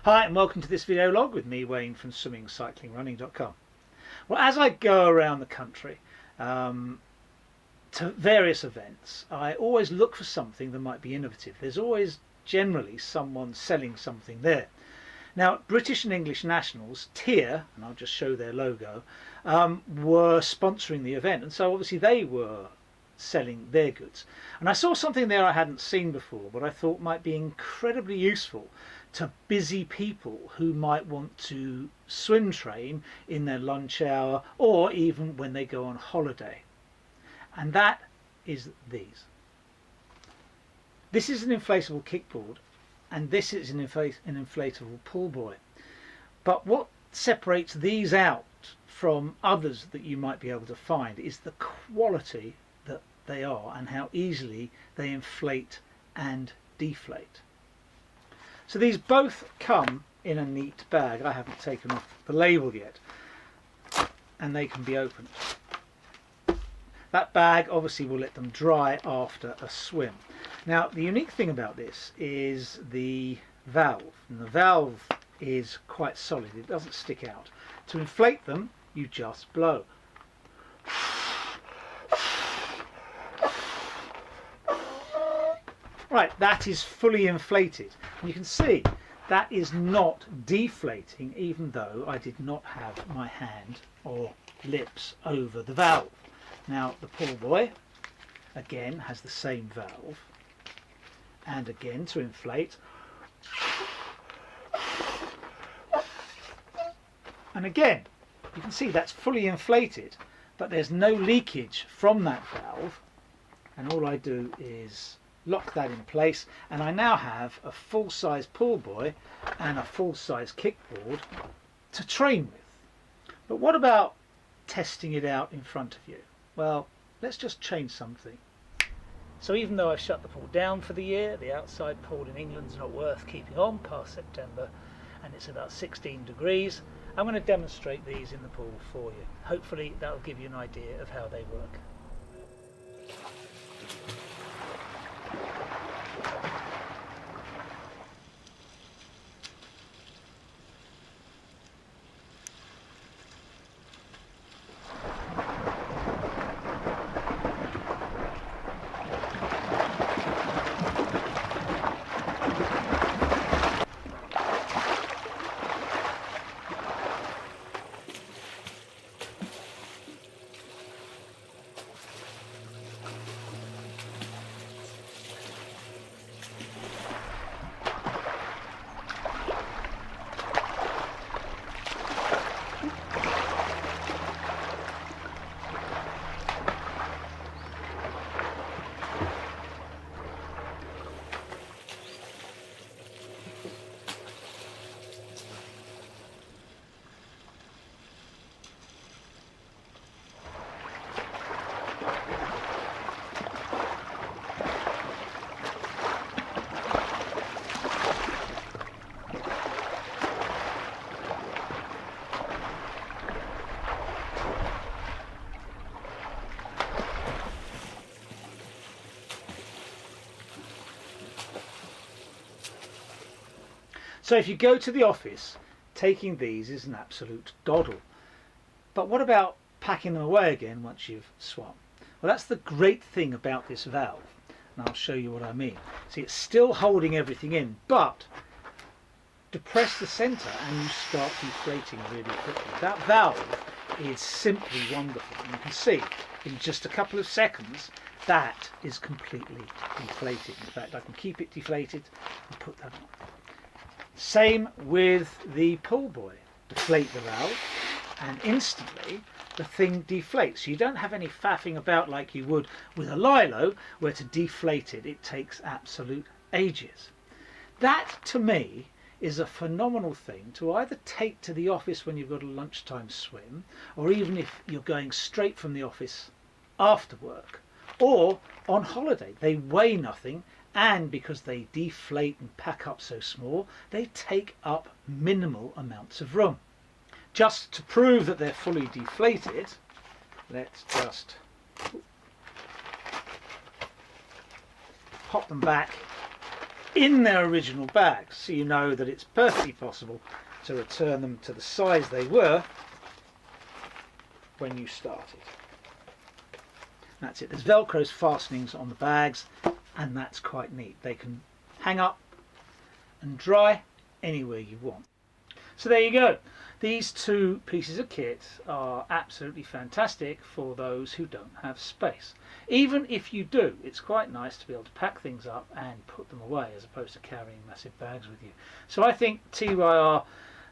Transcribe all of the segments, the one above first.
Hi and welcome to this video log with me, Wayne, from swimmingcyclingrunning.com. Well, as I go around the country to various events, I always look for something that might be innovative. There's always generally someone selling something there. Now, British and English nationals, TIER, and I'll just show their logo, were sponsoring the event, and so obviously they were selling their goods. And I saw something there I hadn't seen before, but I thought might be incredibly useful to busy people who might want to swim train in their lunch hour or even when they go on holiday. And that is these. This is an inflatable kickboard and this is an inflatable pull buoy. But what separates these out from others that you might be able to find is the quality that they are and how easily they inflate and deflate. So these both come in a neat bag. I haven't taken off the label yet, and they can be opened. That bag obviously will let them dry after a swim. Now the unique thing about this is the valve, and the valve is quite solid, it doesn't stick out. To inflate them you just blow. Right, that is fully inflated. You can see that is not deflating, even though I did not have my hand or lips over the valve. Now the pull buoy again has the same valve, and again to inflate, and again you can see that's fully inflated, but there's no leakage from that valve, and all I do is lock that in place, and I now have a full-size pull buoy and a full-size kickboard to train with. But what about testing it out in front of you? Well, let's just change something. So even though I've shut the pool down for the year, the outside pool in England's not worth keeping on past September, and it's about 16 degrees, I'm going to demonstrate these in the pool for you. Hopefully that'll give you an idea of how they work. So if you go to the office, taking these is an absolute doddle. But what about packing them away again once you've swum? Well, that's the great thing about this valve, and I'll show you what I mean. See, it's still holding everything in, but depress the centre and you start deflating really quickly. That valve is simply wonderful, and you can see in just a couple of seconds that is completely deflated. In fact, I can keep it deflated and put that on. Same with the pull buoy. Deflate the valve and instantly the thing deflates. You don't have any faffing about like you would with a lilo, where to deflate it takes absolute ages. That to me is a phenomenal thing to either take to the office when you've got a lunchtime swim, or even if you're going straight from the office after work, or on holiday. They weigh nothing, and because they deflate and pack up so small, they take up minimal amounts of room. Just to prove that they're fully deflated, let's just pop them back in their original bags, so you know that it's perfectly possible to return them to the size they were when you started. That's it. There's Velcro fastenings on the bags, and that's quite neat. They can hang up and dry anywhere you want. So there you go. These two pieces of kit are absolutely fantastic for those who don't have space. Even if you do, it's quite nice to be able to pack things up and put them away as opposed to carrying massive bags with you. So I think TYR,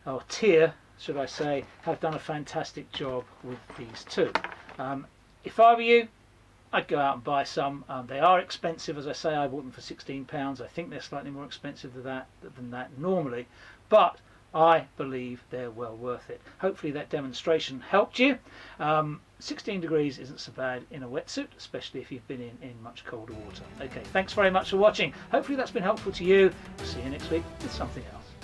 or TIR should I say, have done a fantastic job with these two. If I were you, I'd go out and buy some. They are expensive, as I say. I bought them for £16. I think they're slightly more expensive than that normally, but I believe they're well worth it. Hopefully that demonstration helped you. 16 degrees isn't so bad in a wetsuit, especially if you've been in much colder water. Okay, thanks very much for watching. Hopefully that's been helpful to you. We'll see you next week with something else.